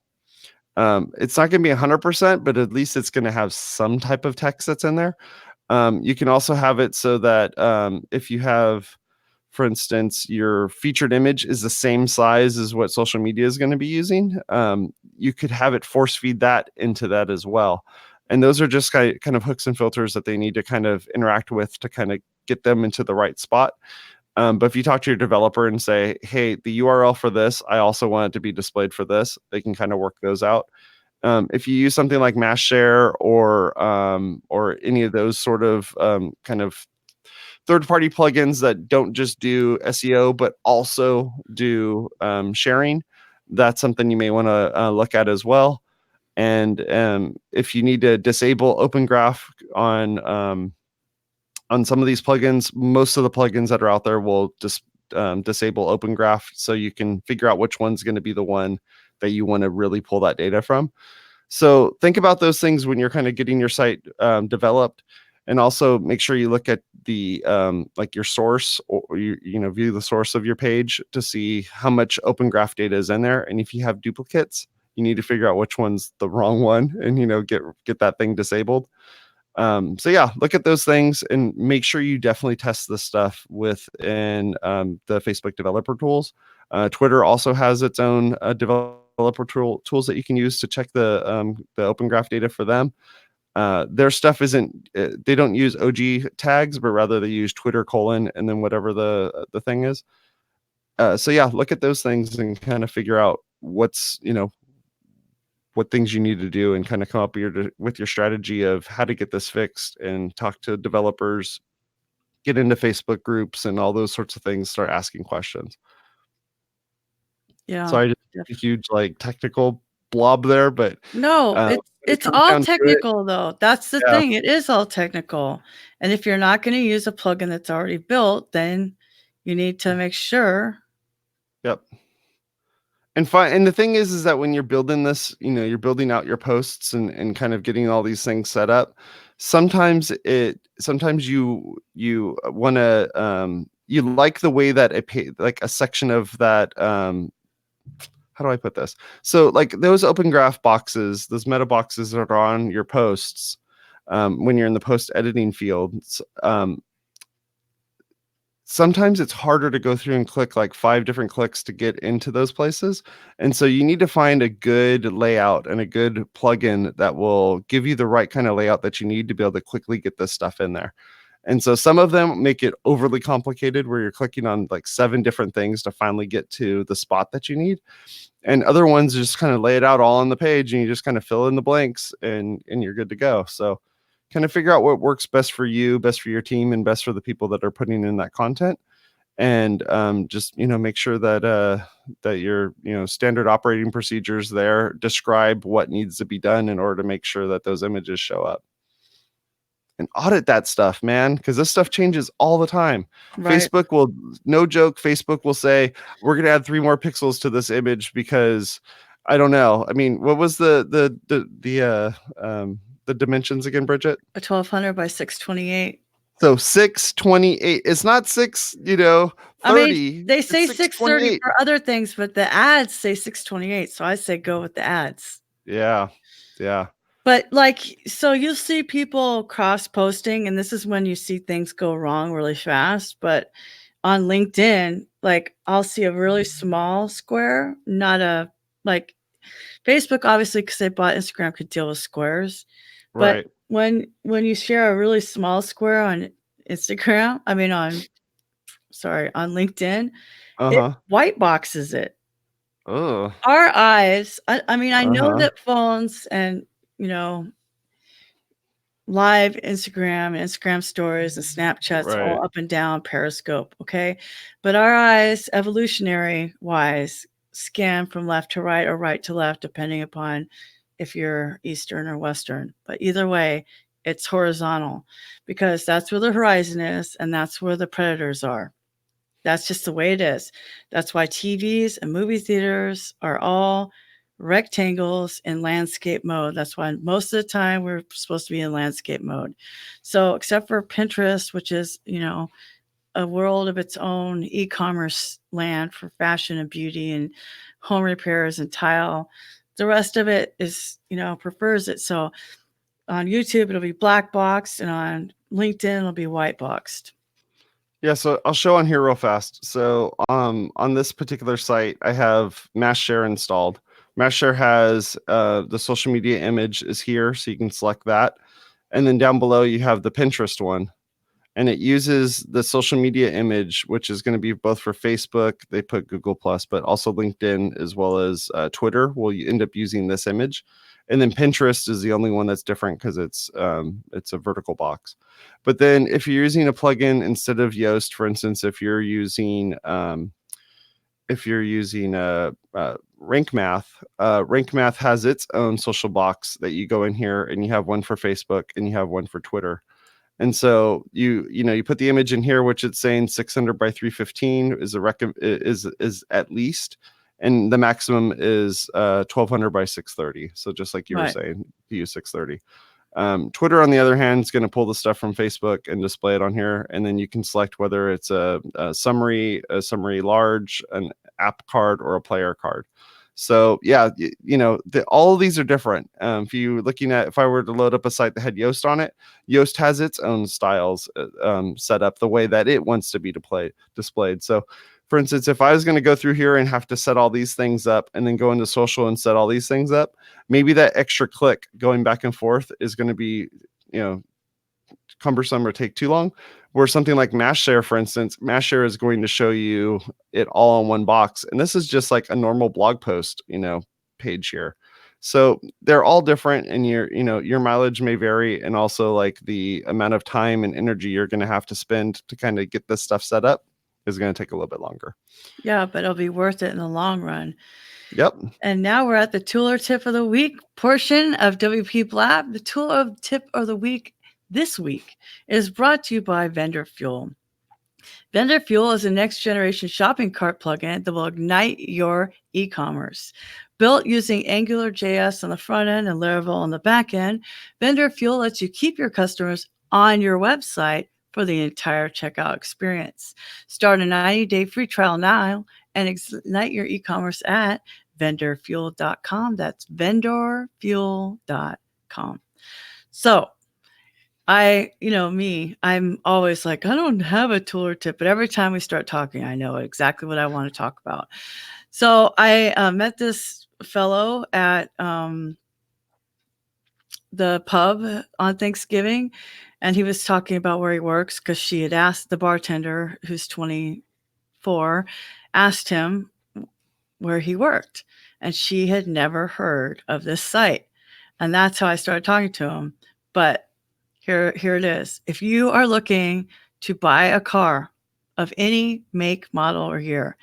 It's not going to be 100%, but at least it's going to have some type of text that's in there. You can also have it so that if you have, for instance, your featured image is the same size as what social media is going to be using, you could have it force feed that into that as well. And those are just kind of hooks and filters that they need to kind of interact with to kind of get them into the right spot. But if you talk to your developer and say, hey, the URL for this, I also want it to be displayed for this, they can kind of work those out. If you use something like Mass Share or any of those sort of kind of third-party plugins that don't just do SEO but also do sharing, that's something you may want to look at as well. And if you need to disable Open Graph on some of these plugins, most of the plugins that are out there will just disable Open Graph, so you can figure out which one's going to be the one that you want to really pull that data from. So think about those things when you're kind of getting your site developed, and also make sure you look at the like your source, or view the source of your page to see how much Open Graph data is in there, and if you have duplicates, you need to figure out which one's the wrong one, and get that thing disabled. So yeah, look at those things and make sure you definitely test this stuff within the Facebook developer tools. Twitter also has its own developer tools that you can use to check the Open Graph data for them. Their stuff isn't, they don't use OG tags, but rather they use Twitter : and then whatever the thing is. So yeah, look at those things and kind of figure out what's what things you need to do and kind of come up with your strategy of how to get this fixed and talk to developers, get into Facebook groups and all those sorts of things, start asking questions. Yeah. So I just a huge like technical blob there, but No, when it it's comes all down to it, technical though. That's the yeah, thing. It is all technical. And if you're not going to use a plugin that's already built, then you need to make sure. yep. And the thing is that when you're building this, you're building out your posts and kind of getting all these things set up. Sometimes you want to you like the way that like a section of that how do I put this? So like those open graph boxes, those meta boxes that are on your posts, when you're in the post editing fields, sometimes it's harder to go through and click like 5 different clicks to get into those places. And so you need to find a good layout and a good plugin that will give you the right kind of layout that you need to be able to quickly get this stuff in there. And so some of them make it overly complicated where you're clicking on like 7 different things to finally get to the spot that you need. And other ones just kind of lay it out all on the page and you just kind of fill in the blanks and you're good to go. So kind of figure out what works best for you, best for your team, and best for the people that are putting in that content. And just make sure that that your standard operating procedures there describe what needs to be done in order to make sure that those images show up. And audit that stuff, man, because this stuff changes all the time. Right. Facebook will, no joke, Facebook will say, we're going to add 3 more pixels to this image because I don't know. I mean, what was the dimensions again, Bridget? A 1200 by 628. So 628. It's not 30. I mean, they say It's 630 628. for other things, but the ads say 628. So I say go with the ads. Yeah. Yeah. But so you'll see people cross posting, and this is when you see things go wrong really fast. But on LinkedIn, like I'll see a really small square, not a like Facebook, obviously, because they bought Instagram, could deal with squares. But Right. when you share a really small square on Instagram, on LinkedIn, it white boxes it. Oh. Our eyes, I mean, I know that phones and live Instagram stories and Snapchats all up and down, Periscope, okay? But our eyes, evolutionary wise, scan from left to right or right to left, depending upon if you're Eastern or Western. But either way, it's horizontal because that's where the horizon is and that's where the predators are. That's just the way it is. That's why TVs and movie theaters are all rectangles in landscape mode. That's why most of the time we're supposed to be in landscape mode. So except for Pinterest, which is, a world of its own, e-commerce land for fashion and beauty and home repairs and tile, the rest of it is, prefers it. So on YouTube, it'll be black boxed, and on LinkedIn, it'll be white boxed. Yeah, so I'll show on here real fast. So on this particular site, I have Mass Share installed. Mass Share has the social media image is here, so you can select that. And then down below, you have the Pinterest one. And it uses the social media image, which is going to be both for Facebook, they put Google Plus, but also LinkedIn as well as Twitter will end up using this image. And then Pinterest is the only one that's different because it's a vertical box. But then if you're using a plugin instead of Yoast, for instance, if you're using Rank Math, Rank Math has its own social box that you go in here, and you have one for Facebook and you have one for Twitter. And so you put the image in here, which it's saying 600 by 315 is at least, and the maximum is 1200 by 630. So just like you were saying, you use 630. Twitter, on the other hand, is going to pull the stuff from Facebook and display it on here, and then you can select whether it's a summary large, an app card, or a player card. So yeah, all of these are different. If I were to load up a site that had Yoast on it, Yoast has its own styles set up the way that it wants to be displayed. So for instance, if I was going to go through here and have to set all these things up and then go into social and set all these things up, maybe that extra click going back and forth is going to be, cumbersome or take too long. Where something like Mass Share, for instance, Mass Share is going to show you it all in one box. And this is just like a normal blog post, page here. So they're all different, and your mileage may vary, and also like the amount of time and energy you're going to have to spend to kind of get this stuff set up is going to take a little bit longer. Yeah, but it'll be worth it in the long run. Yep. And now we're at the tool or tip of the week portion of WPblab. The tool of tip of the week this week is brought to you by Vendor Fuel. Vendor Fuel is a next generation shopping cart plugin that will ignite your e-commerce. Built using AngularJS on the front end and Laravel on the back end, Vendor Fuel lets you keep your customers on your website for the entire checkout experience. Start a 90-day free trial now and ignite your e-commerce at vendorfuel.com. That's vendorfuel.com. So I'm always like, I don't have a tool or tip, but every time we start talking, I know exactly what I want to talk about. So I met this fellow at the pub on Thanksgiving, and he was talking about where he works because she had asked the bartender, who's 24, asked him where he worked, and she had never heard of this site. And that's how I started talking to him. But here it is. If you are looking to buy a car of any make, model, or year,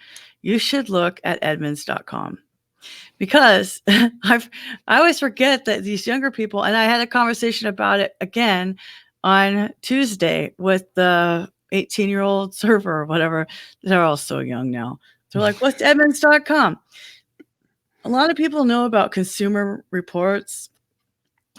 you should look at Edmunds.com. Because I always forget that these younger people, and I had a conversation about it again on Tuesday with the 18-year-old server or whatever. They're all so young now. They're like, what's Edmunds.com? A lot of people know about Consumer Reports.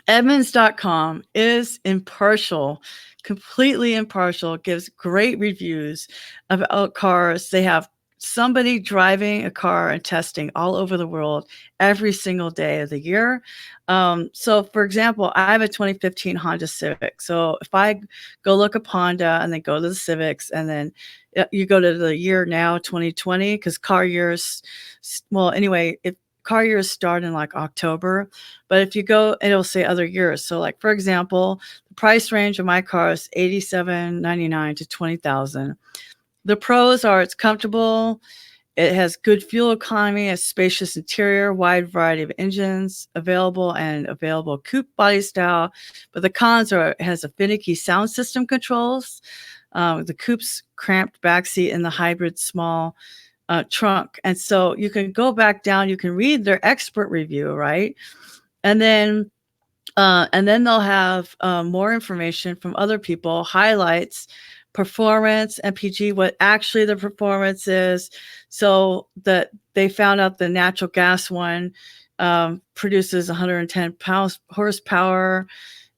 Edmunds.com is impartial, completely impartial, gives great reviews about cars. They have somebody driving a car and testing all over the world every single day of the year. So, for example, I have a 2015 Honda Civic. So if I go look up Honda and then go to the Civics, and then you go to the year now, 2020, because car years, well, anyway, car years start in like October, but if you go, it'll say other years. So like, for example, the price range of my car is $87.99 to $20,000. The pros are it's comfortable, it has good fuel economy, a spacious interior, wide variety of engines available, and available coupe body style. But the cons are it has a finicky sound system controls, the coupe's cramped backseat, and the hybrid small trunk. And so you can go back down, you can read their expert review, right? And then they'll have more information from other people, highlights, performance, MPG, what actually the performance is. So that they found out the natural gas one produces 110 horsepower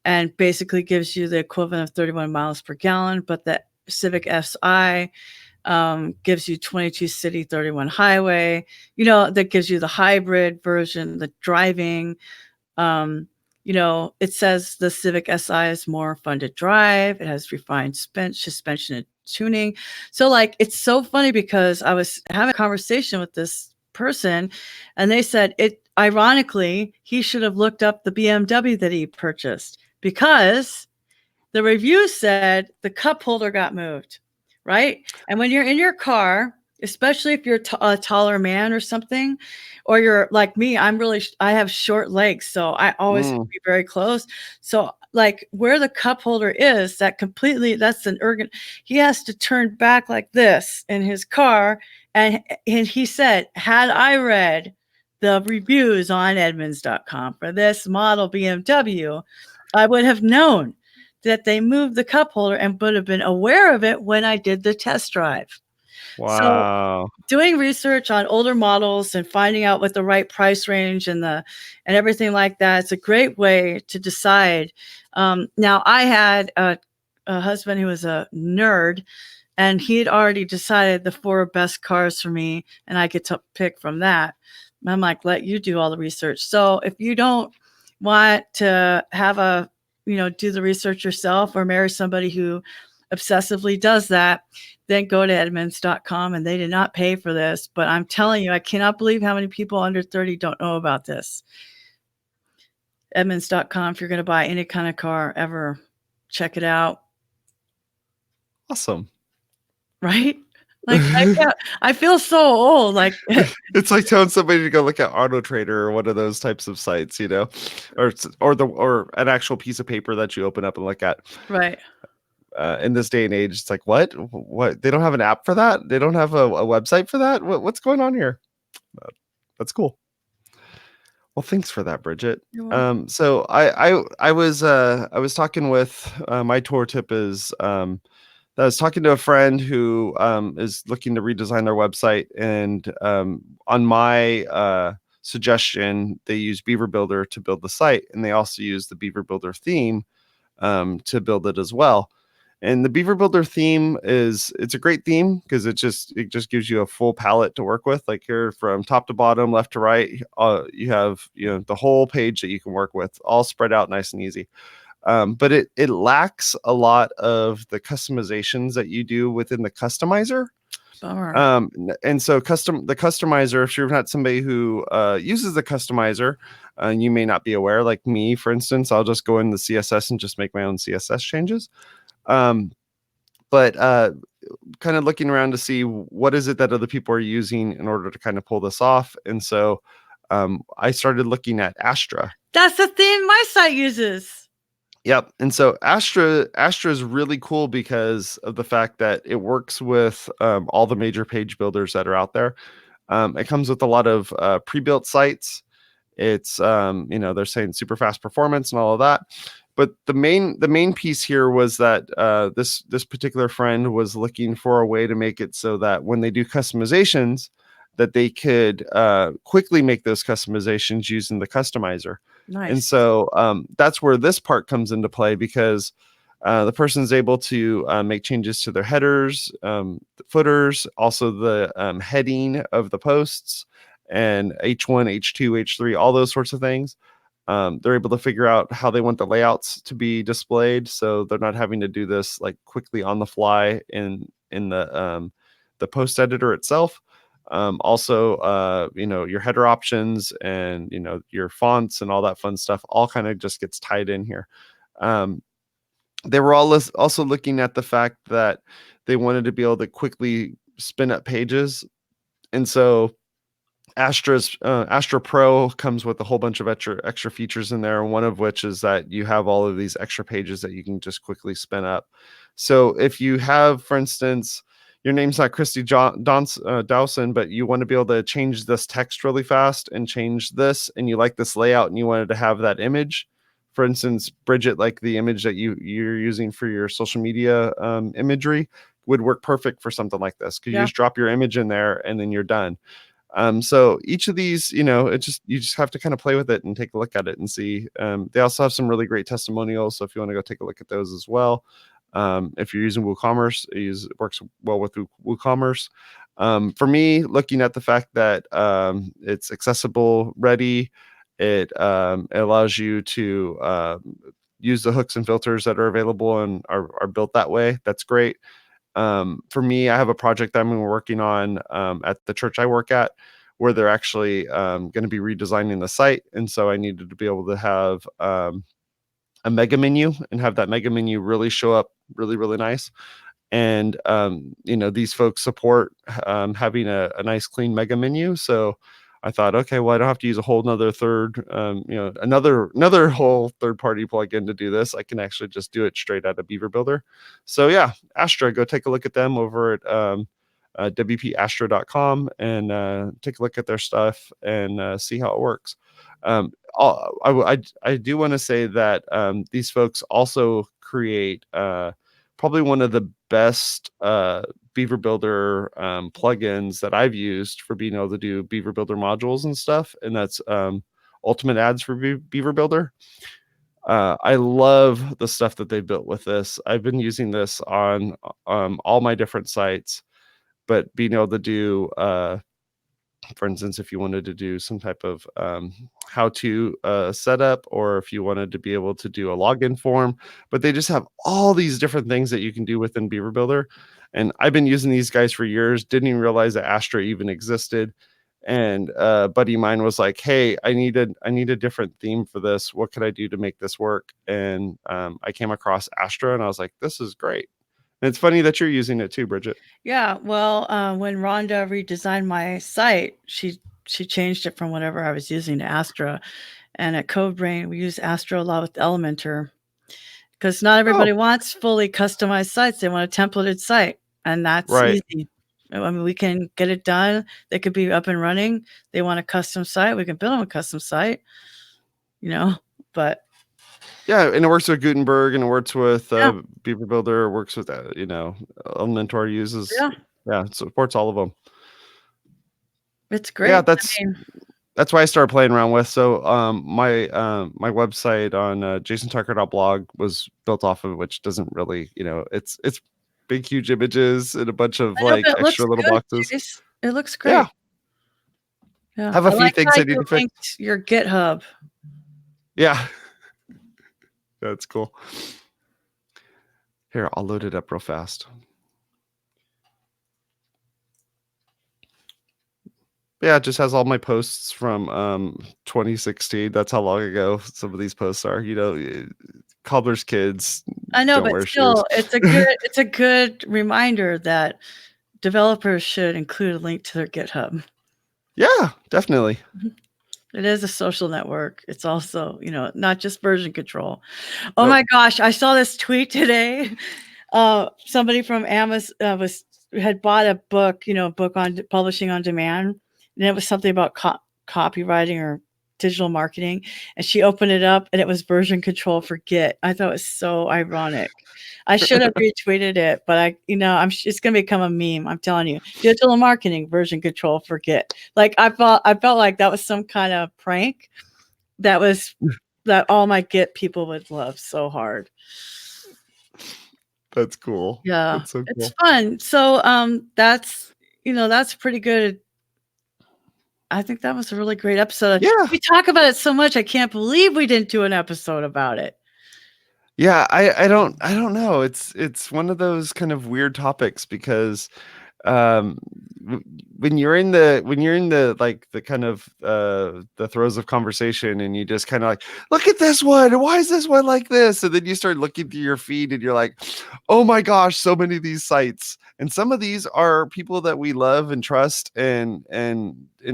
and basically gives you the equivalent of 31 miles per gallon. But the Civic Si gives you 22 city, 31 highway, that gives you the hybrid version, the driving. It says the Civic Si is more fun to drive. It has refined suspension and tuning. So like, it's so funny because I was having a conversation with this person and they said ironically, he should have looked up the BMW that he purchased because the review said the cup holder got moved. Right. And when you're in your car, especially if you're a taller man or something, or you're like me, I have short legs. So I always have to be very close. So like where the cup holder is, that's an he has to turn back like this in his car. And he said, had I read the reviews on Edmunds.com for this model BMW, I would have known that they moved the cup holder and would have been aware of it when I did the test drive. Wow. So doing research on older models and finding out what the right price range and everything like that, it's a great way to decide. Now I had a husband who was a nerd, and he had already decided the 4 best cars for me, and I get to pick from that. I'm like, let you do all the research. So if you don't want to have do the research yourself or marry somebody who obsessively does that, then go to Edmunds.com. And they did not pay for this, but I'm telling you, I cannot believe how many people under 30 don't know about this. Edmunds.com, if you're going to buy any kind of car ever, check it out. Awesome. Right? Like, I feel so old. Like, It's like telling somebody to go look at Auto Trader or one of those types of sites, or an actual piece of paper that you open up and look at. right. In this day and age, it's like, what? They don't have an app for that? They don't have a website for that? What's going on here? That's cool. Well, thanks for that, Bridget. You're welcome. So I was talking with my tour tip is I was talking to a friend who is looking to redesign their website, and on my suggestion, they use Beaver Builder to build the site, and they also use the Beaver Builder theme to build it as well. And the Beaver Builder theme it's a great theme because it just gives you a full palette to work with. Like here, from top to bottom, left to right, you have the whole page that you can work with, all spread out nice and easy. But it lacks a lot of the customizations that you do within the customizer. Bummer. And so the customizer, if you're not somebody who uses the customizer, you may not be aware. Like me, for instance, I'll just go in the CSS and just make my own CSS changes. But kind of looking around to see what is it that other people are using in order to kind of pull this off. And so I started looking at Astra. That's the theme my site uses. Yep. And so Astra is really cool because of the fact that it works with all the major page builders that are out there. It comes with a lot of pre-built sites. It's they're saying super fast performance and all of that. But the main piece here was that this particular friend was looking for a way to make it so that when they do customizations, that they could quickly make those customizations using the customizer. Nice. And so that's where this part comes into play, because the person's able to make changes to their headers, the footers, also the heading of the posts, and H1, H2, H3, all those sorts of things. They're able to figure out how they want the layouts to be displayed, so they're not having to do this like quickly on the fly in the post editor itself. Also, your header options and your fonts and all that fun stuff all kind of just gets tied in here. They were also looking at the fact that they wanted to be able to quickly spin up pages, and so Astra Pro comes with a whole bunch of extra features in there, one of which is that you have all of these extra pages that you can just quickly spin up. So if you have, for instance, your name's not Christy Dawson, but you want to be able to change this text really fast and change this, and you like this layout and you wanted to have that image. For instance, Bridget, like the image that you're using for your social media imagery would work perfect for something like this, because you just drop your image in there and then you're done. So each of these, you just have to kind of play with it and take a look at it and see. They also have some really great testimonials, so if you want to go take a look at those as well. If you're using WooCommerce, it works well with WooCommerce. For me, looking at the fact that it's accessible, ready, it allows you to use the hooks and filters that are available and are built that way. That's great. For me, I have a project that I'm working on at the church I work at, where they're actually going to be redesigning the site. And so I needed to be able to have a mega menu and have that mega menu really show up really, really nice. And, these folks support having a nice, clean mega menu. So I thought, okay, well, I don't have to use a whole nother another whole third-party plugin to do this. I can actually just do it straight out of Beaver Builder. So yeah, Astra, go take a look at them over at WPastra.com and take a look at their stuff and see how it works. I do want to say that these folks also create probably one of the best Beaver Builder plugins that I've used for being able to do Beaver Builder modules and stuff, and that's Ultimate Ads for Beaver Builder. I love the stuff that they built with this. I've been using this on all my different sites, but being able to do for instance, if you wanted to do some type of how-to setup, or if you wanted to be able to do a login form, but they just have all these different things that you can do within Beaver Builder. And I've been using these guys for years, didn't even realize that Astra even existed. And a buddy of mine was like, hey, I need a different theme for this. What could I do to make this work? And I came across Astra and I was like, this is great. And it's funny that you're using it too, Bridget. Yeah. Well, when Rhonda redesigned my site, she changed it from whatever I was using to Astra. And at CodeBrain, we use Astra a lot with Elementor because not everybody Oh, wants fully customized sites. They want a templated site, and that's right. easy. I mean, we can get it done. They could be up and running. They want a custom site. We can build them a custom site, but Yeah, and it works with Gutenberg, and it works with yeah, Beaver Builder. It works with Elementor uses. yeah, Yeah, it supports all of them. it's Yeah, great. I mean, that's why I started playing around with. So my website on jasontucker.blog was built off of, which doesn't really, it's big huge images and a bunch of I know, like but it looks extra little good, boxes. Chase. It looks Yeah, great. Yeah, have a I few like things how I need you to fix. linked your GitHub. Yeah, that's cool. Here, I'll load it up real fast. Yeah, it just has all my posts from 2016. That's how long ago some of these posts are. Cobbler's kids I know, don't but wear shoes. still, it's a good reminder that developers should include a link to their GitHub. Yeah, definitely. It is a social network. It's also, not just version control. Oh Nope. my gosh, I saw this tweet today. Somebody from Amazon had bought a book, book on publishing on demand, and it was something about copywriting or digital marketing. And she opened it up, and it was version control for Git. I thought it was so ironic. I should have retweeted it, but it's going to become a meme. I'm telling you, digital marketing version control for Git. Like I felt like that was some kind of prank that all my Git people would love so hard. That's cool. Yeah, That's so it's cool. fun. So that's pretty good. I think that was a really great episode. Yeah. We talk about it so much. I can't believe we didn't do an episode about it. Yeah, I don't know. It's one of those kind of weird topics because when you're in the like the kind of the throes of conversation, and you just kind of like, look at this one, why is this one like this, and then you start looking through your feed and you're like, oh my gosh, so many of these sites, and some of these are people that we love and trust and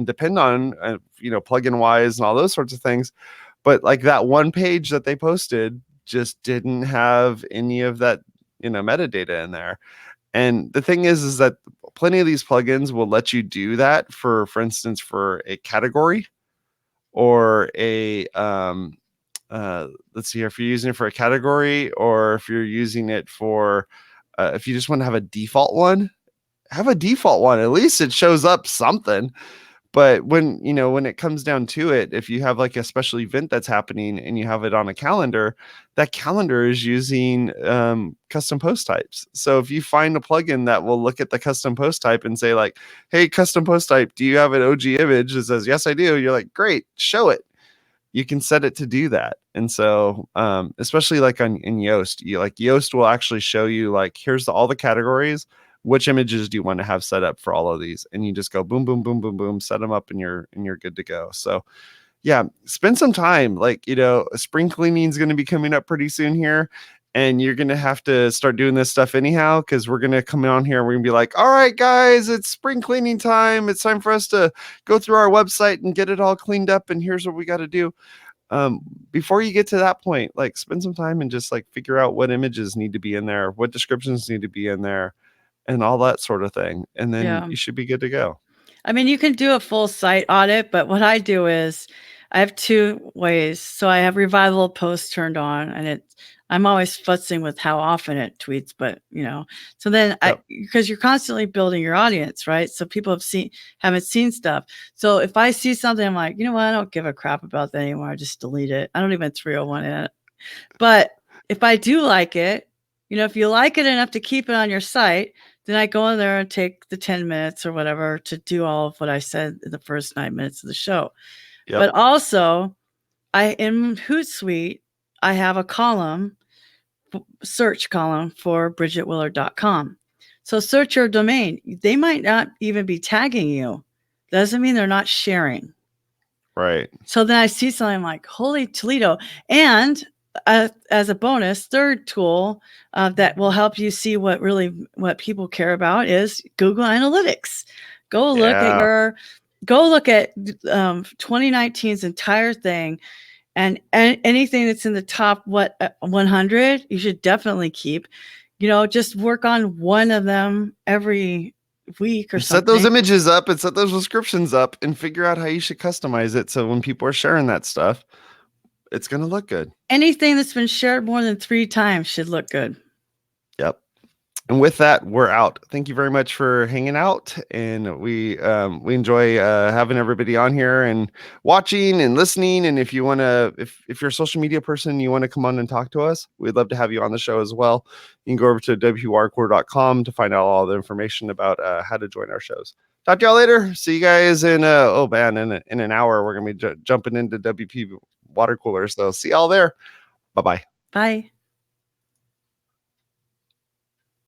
depend on, plugin wise and all those sorts of things, but like that one page that they posted just didn't have any of that metadata in there. And the thing is that plenty of these plugins will let you do that for instance, for a category or a let's see here, if you're using it for a category, or if you're using it for if you just want to have a default one, have a default one. At least it shows up something. But when it comes down to it, if you have like a special event that's happening and you have it on a calendar, that calendar is using custom post types. So if you find a plugin that will look at the custom post type and say like, hey, custom post type, do you have an OG image that says, yes, I do? You're like, great, show it. You can set it to do that. And so especially like in Yoast, Yoast will actually show you like, here's all the categories. Which images do you want to have set up for all of these? And you just go boom, boom, boom, boom, boom, set them up, and you're good to go. So yeah, spend some time. Like, spring cleaning is going to be coming up pretty soon here. And you're going to have to start doing this stuff anyhow, because we're going to come on here and we're going to be like, all right, guys, it's spring cleaning time. It's time for us to go through our website and get it all cleaned up. And here's what we got to do. Before you get to that point, like spend some time and just like figure out what images need to be in there, what descriptions need to be in there, and all that sort of thing. And then you should be good to go. I mean, you can do a full site audit, but what I do is I have two ways. So I have revival posts turned on, and I'm always futzing with how often it tweets, but so then because you're constantly building your audience, right? So people haven't seen stuff. So if I see something, I'm like, you know what? I don't give a crap about that anymore. I just delete it. I don't even 301 it. But if I do like it, if you like it enough to keep it on your site, then I go in there and take the 10 minutes or whatever to do all of what I said in the first 9 minutes of the show. Yep. But also, in Hootsuite, I have a search column for bridgetwiller.com. So search your domain. They might not even be tagging you. Doesn't mean they're not sharing. Right. So then I see something, I'm like, holy Toledo. And as a bonus, third tool that will help you see what people care about is Google Analytics. Go look at 2019's entire thing, and anything that's in the top 100, you should definitely keep. Just work on one of them every week or something. Set those images up and set those descriptions up and figure out how you should customize it. So when people are sharing that stuff, it's going to look good. Anything that's been shared more than 3 times should look good. Yep. And with that, we're out. Thank you very much for hanging out. And we enjoy having everybody on here and watching and listening. And if you want to, if you're a social media person, you want to come on and talk to us, we'd love to have you on the show as well. You can go over to WPwatercooler.com to find out all the information about how to join our shows. Talk to y'all later. See you guys in in an hour. We're gonna be jumping into WP water coolers. So see y'all there. Bye-bye. Bye.